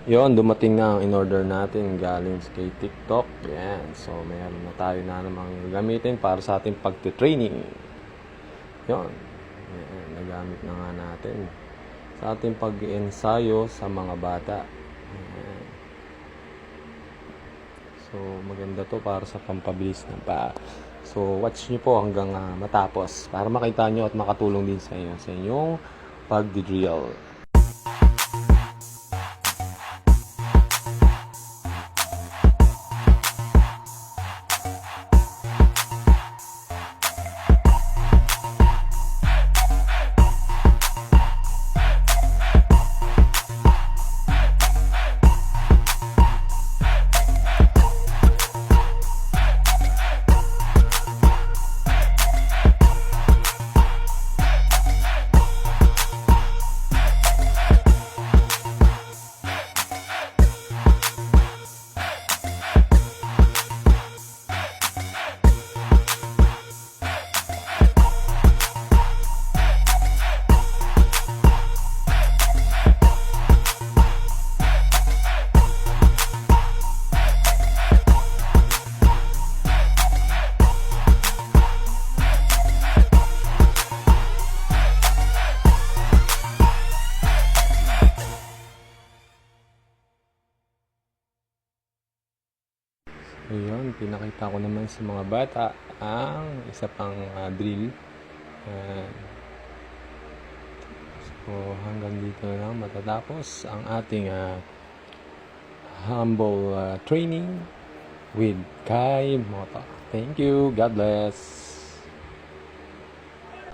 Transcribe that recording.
Yon, dumating na ang in-order natin galing kay TikTok. Yan. So, mayroon na tayo na namang gamitin para sa ating pagte-training. Yon. Yan, nagamit na nga natin sa ating pag-ensayo sa mga bata. Yan. So, maganda to para sa pampabilis ng paa. So, watch nyo po hanggang matapos para makita nyo at makatulong din sa inyo sa inyong pag-drill. Ayun, pinakita ko naman sa mga bata ang isa pang drill. So, hanggang dito na lang matatapos ang ating humble training with Kai Mota. Thank you. God bless.